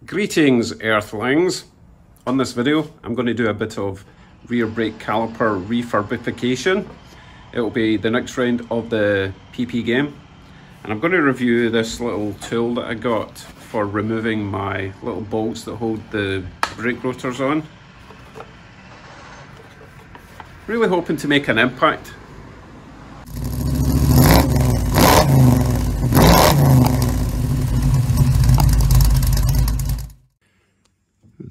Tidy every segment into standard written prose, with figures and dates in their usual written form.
Greetings, Earthlings. On this video, I'm going to do a bit of rear brake caliper refurbification. It will be the next round of the PP game. And I'm going to review this little tool that I got for removing my little bolts that hold the brake rotors on. Really hoping to make an impact.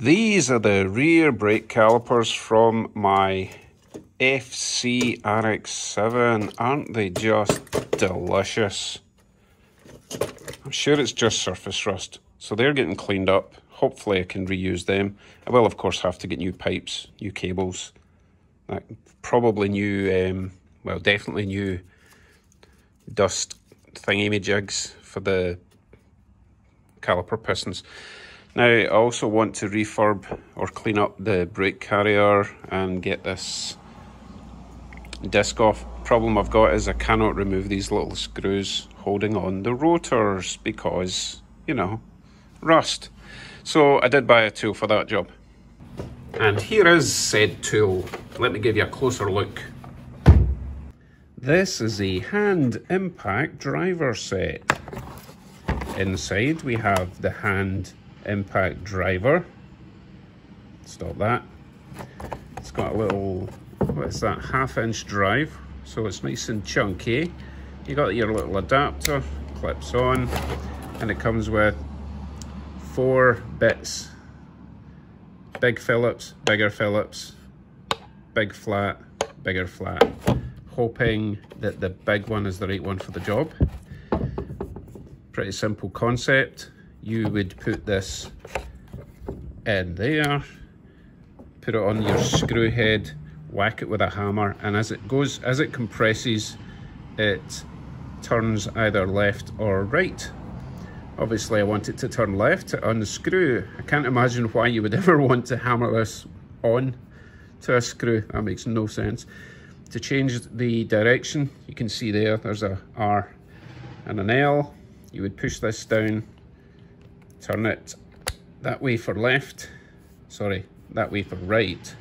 These are the rear brake calipers from my FC RX-7. Aren't they just delicious? I'm sure it's just surface rust, so they're getting cleaned up. Hopefully I can reuse them. I will of course have to get new pipes, new cables, probably new, well definitely new dust thingy jigs for the caliper pistons. Now I also want to refurb or clean up the brake carrier and get this disc off. Problem I've got is I cannot remove these little screws holding on the rotors because, you know, rust. So I did buy a tool for that job. And here is said tool. Let me give you a closer look. This is a hand impact driver set. Inside we have the hand impact driver. Stop that. It's got a little, what's that, 1/2-inch drive, so it's nice and chunky. You got your little adapter, clips on, and it comes with 4 bits. Big Phillips, bigger Phillips, big flat, bigger flat. Hoping that the big one is the right one for the job. Pretty simple concept. You would put this in there, put it on your screw head, whack it with a hammer, and as it goes, as it compresses, it turns either left or right. Obviously I want it to turn left to unscrew. I can't imagine why you would ever want to hammer this on to a screw. That makes no sense. To change the direction, you can see there's a R and an L. You would push this down, turn it that way for left, sorry, that way for right.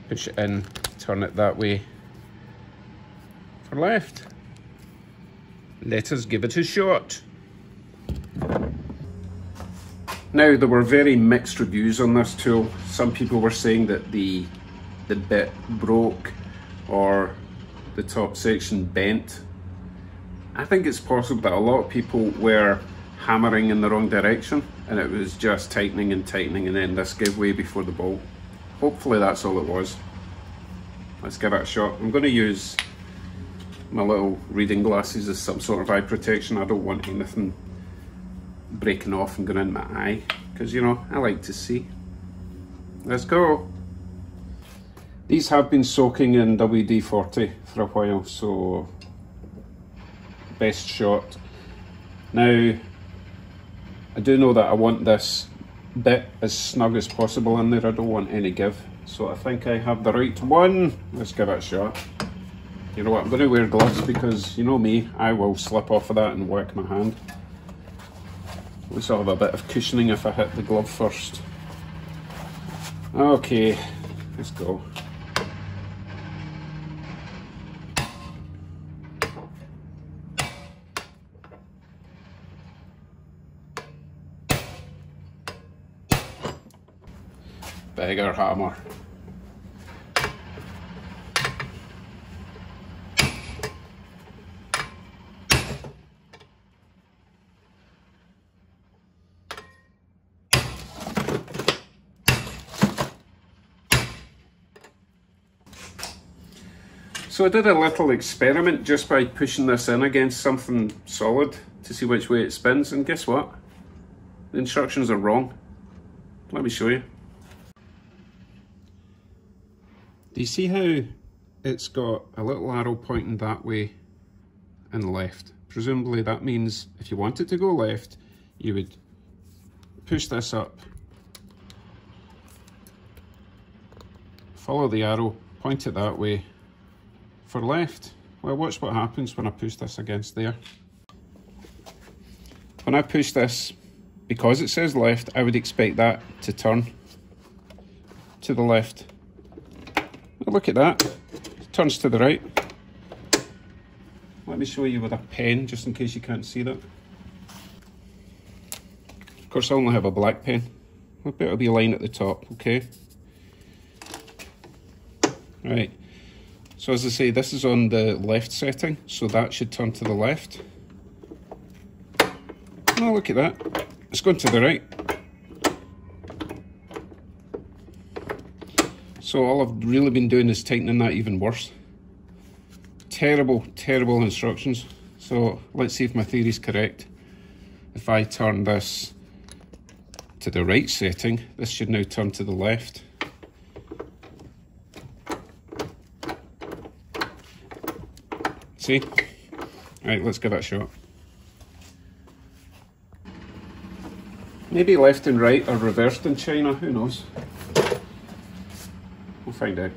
Push it in, turn it that way for left. Let us give it a shot. Now, there were very mixed reviews on this tool. Some people were saying that the bit broke or the top section bent. I think it's possible that a lot of people were hammering in the wrong direction and it was just tightening and tightening, and then this gave way before the bolt. Hopefully that's all it was. Let's give it a shot. I'm going to use my little reading glasses as some sort of eye protection. I don't want anything breaking off and going in my eye because, you know, I like to see. Let's go. These have been soaking in WD-40 for a while, so best shot. Now, I do know that I want this bit as snug as possible in there. I don't want any give, so I think I have the right one. Let's give it a shot. You know what, I'm going to wear gloves because, you know me, I will slip off of that and whack my hand. At least I'll have a bit of cushioning if I hit the glove first. Okay, let's go. Bigger hammer. So I did a little experiment just by pushing this in against something solid to see which way it spins, and guess what? The instructions are wrong. Let me show you. Do you see how it's got a little arrow pointing that way and left? Presumably that means if you want it to go left, you would push this up, follow the arrow, point it that way for left. Well, watch what happens when I push this against there. When I push this because it says left, I would expect that to turn to the left. Oh, look at that, it turns to the right. Let me show you with a pen, just in case you can't see that. Of course, I only have a black pen. I'll put a wee line at the top, okay? Right, so as I say, this is on the left setting, so that should turn to the left. Oh, look at that, it's going to the right. So all I've really been doing is tightening that even worse. Terrible, terrible instructions. So let's see if my theory is correct. If I turn this to the right setting, this should now turn to the left. See? Right, let's give it a shot. Maybe left and right are reversed in China, who knows? We'll find out.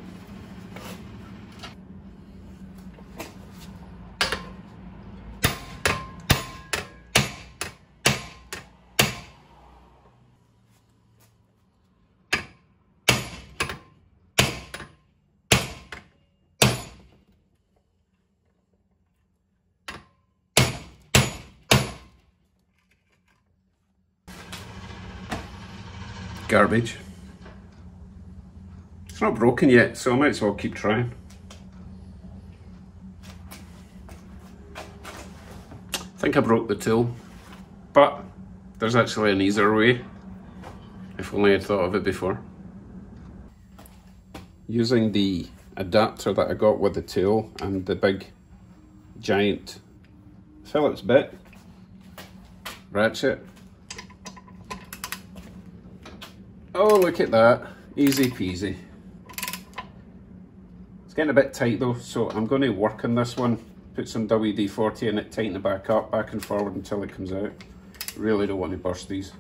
Garbage. It's not broken yet, so I might as well keep trying. I think I broke the tool, but there's actually an easier way, if only I'd thought of it before. Using the adapter that I got with the tool and the big giant Phillips bit, ratchet. Oh, look at that, easy peasy. It's getting a bit tight though, so I'm going to work on this one, put some WD-40 in it, tighten it back up, back and forward until it comes out. Really don't want to burst these.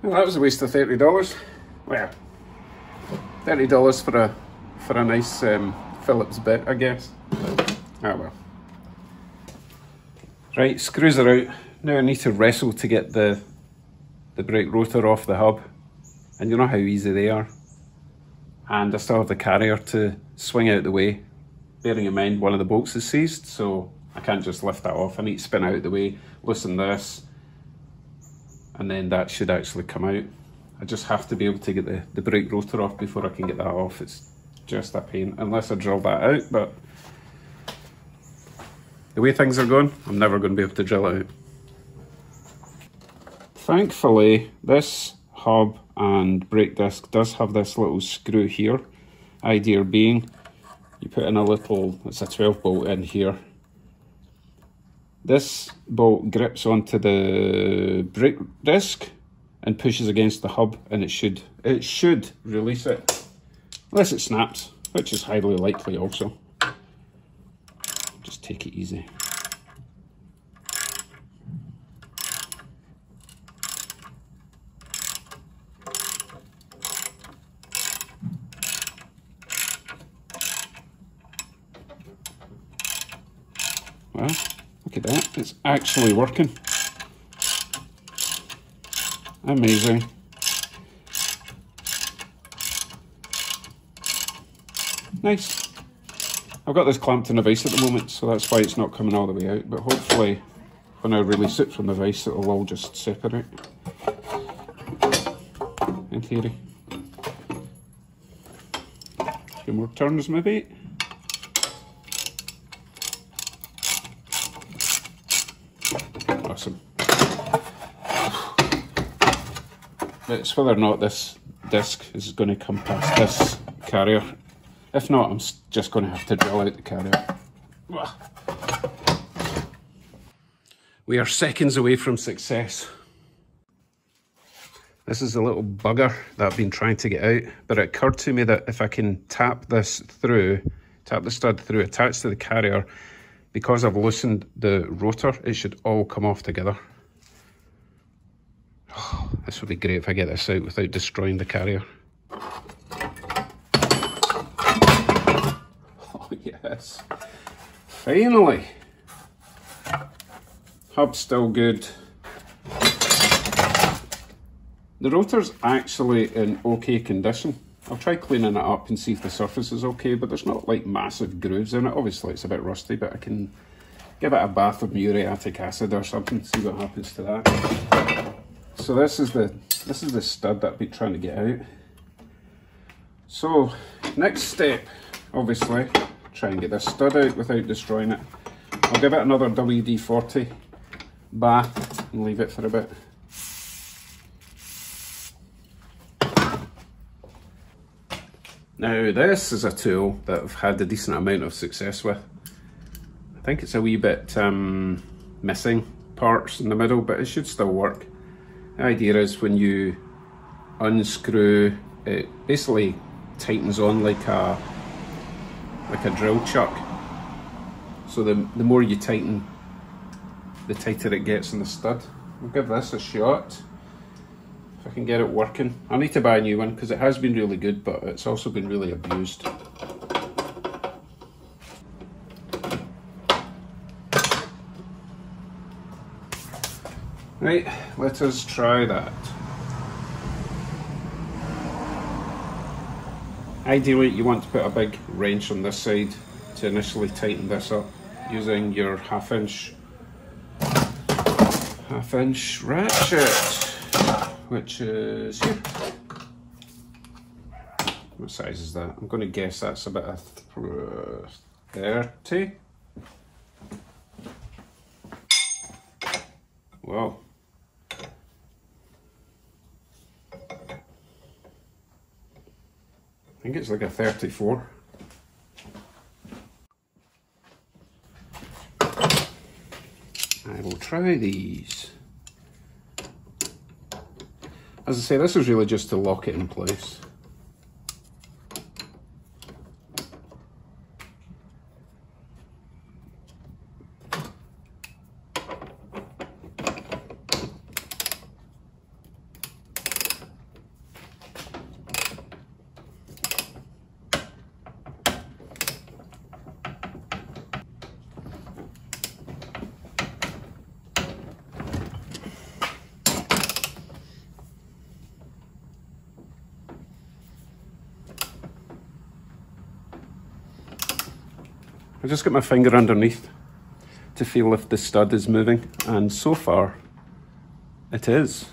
Well, that was a waste of $30. Well, $30 for a nice Phillips bit, I guess. Ah well. Right, screws are out. Now I need to wrestle to get the brake rotor off the hub. And you know how easy they are. And I still have the carrier to swing out the way. Bearing in mind one of the bolts is seized, so I can't just lift that off. I need to spin out the way, loosen this, and then that should actually come out. I just have to be able to get the brake rotor off before I can get that off. It's just a pain, unless I drill that out, but the way things are going, I'm never going to be able to drill it out. Thankfully, this hub and brake disc does have this little screw here. Idea being, you put in a little, it's a 12 bolt in here. This bolt grips onto the brake disc and pushes against the hub, and it should release it, unless it snaps, which is highly likely also. Just take it easy. Well, look at that, it's actually working. Amazing. Nice. I've got this clamped in a vise at the moment, so that's why it's not coming all the way out, but hopefully when I release it from the vise it'll all just separate, in theory. A few more turns maybe. Awesome. It's whether or not this disc is going to come past this carrier. If not, I'm just going to have to drill out the carrier. We are seconds away from success. This is a little bugger that I've been trying to get out, but it occurred to me that if I can tap the stud through, attached to the carrier, because I've loosened the rotor, it should all come off together. This would be great if I get this out without destroying the carrier. Oh yes, finally! Hub's still good. The rotor's actually in okay condition. I'll try cleaning it up and see if the surface is okay, but there's not like massive grooves in it. Obviously it's a bit rusty, but I can give it a bath of muriatic acid or something, see what happens to that. So this is the stud that I've been trying to get out. So next step, obviously, try and get this stud out without destroying it. I'll give it another WD-40 bath and leave it for a bit. Now this is a tool that I've had a decent amount of success with. I think it's a wee bit missing parts in the middle, but it should still work. The idea is when you unscrew, it basically tightens on like a drill chuck. So the more you tighten, the tighter it gets in the stud. I'll give this a shot. If I can get it working. I'll need to buy a new one because it has been really good, but it's also been really abused. Right, let us try that. Ideally, you want to put a big wrench on this side to initially tighten this up using your half-inch ratchet, which is here. What size is that? I'm going to guess that's about a 30. Wow. I think it's like a 34. I will try these. As I say, this is really just to lock it in place. I just got my finger underneath to feel if the stud is moving, and so far it is.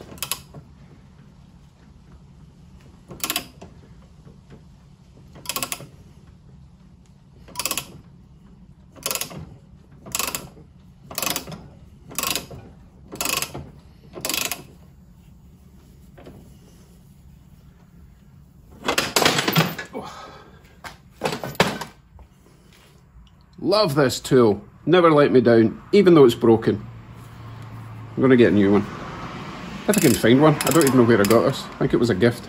Love this tool, never let me down, even though it's broken. I'm going to get a new one. If I can find one, I don't even know where I got this. I think it was a gift.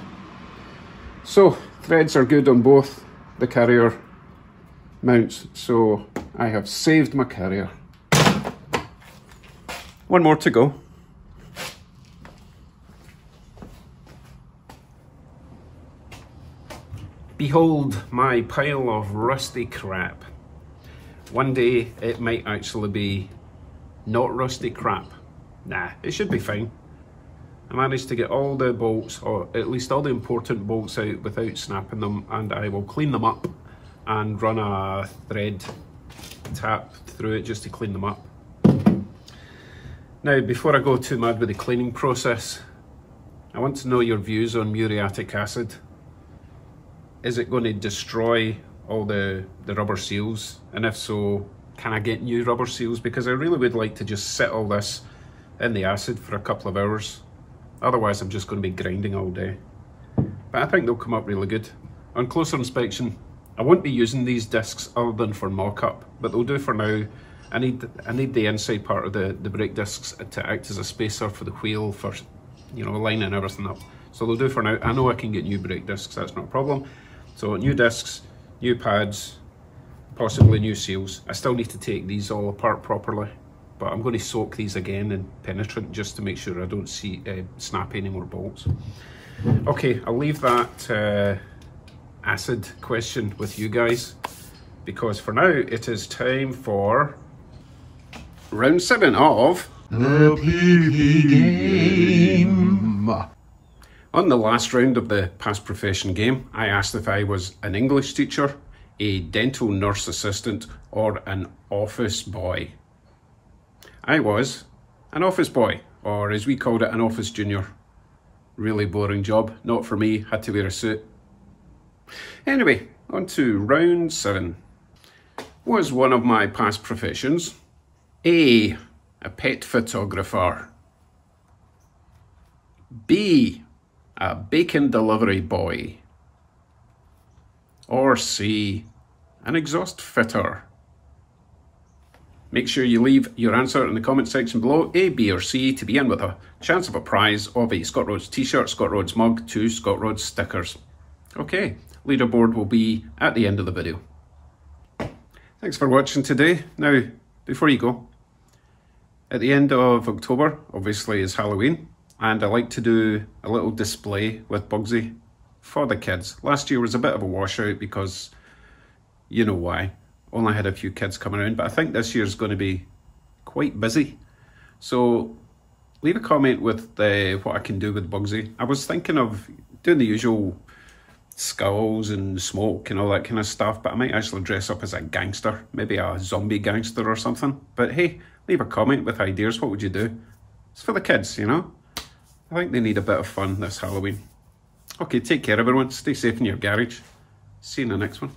So, threads are good on both the carrier mounts, so I have saved my carrier. One more to go. Behold my pile of rusty crap. One day it might actually be not rusty crap. Nah, it should be fine. I managed to get all the bolts, or at least all the important bolts out without snapping them, and I will clean them up and run a thread tap through it just to clean them up. Now, before I go too mad with the cleaning process, I want to know your views on muriatic acid. Is it going to destroy all the rubber seals, and if so, can I get new rubber seals? Because I really would like to just sit all this in the acid for a couple of hours. Otherwise I'm just going to be grinding all day. But I think they'll come up really good. On closer inspection, I won't be using these discs other than for mock-up, but they'll do for now. I need the inside part of the brake discs to act as a spacer for the wheel, for, you know, lining everything up. So they'll do for now. I know I can get new brake discs, that's not a problem. So new discs, new pads, possibly new seals. I still need to take these all apart properly but I'm going to soak these again in penetrant just to make sure I don't see snap any more bolts. Okay, I'll leave that acid question with you guys, because for now it is time for round 7 of the PV game. On the last round of the past profession game, I asked if I was an English teacher, a dental nurse assistant, or an office boy. I was an office boy, or as we called it, an office junior. Really boring job, not for me, had to wear a suit. Anyway, on to round 7. Was one of my past professions A, a pet photographer, B, a bacon delivery boy, or C, an exhaust fitter? Make sure you leave your answer in the comment section below, A, B or C, to be in with a chance of a prize of a Scott Rods t-shirt, Scott Rods mug, 2 Scott Rods stickers. Okay, leaderboard will be at the end of the video. Thanks for watching today. Now, before you go, at the end of October, obviously, is Halloween, and I like to do a little display with Bugsy for the kids. Last year was a bit of a washout because you know why. Only had a few kids coming around, but I think this year's going to be quite busy. So leave a comment with what I can do with Bugsy. I was thinking of doing the usual skulls and smoke and all that kind of stuff, but I might actually dress up as a gangster, maybe a zombie gangster or something. But hey, leave a comment with ideas. What would you do? It's for the kids, you know? I think they need a bit of fun this Halloween. Okay, take care everyone. Stay safe in your garage. See you in the next one.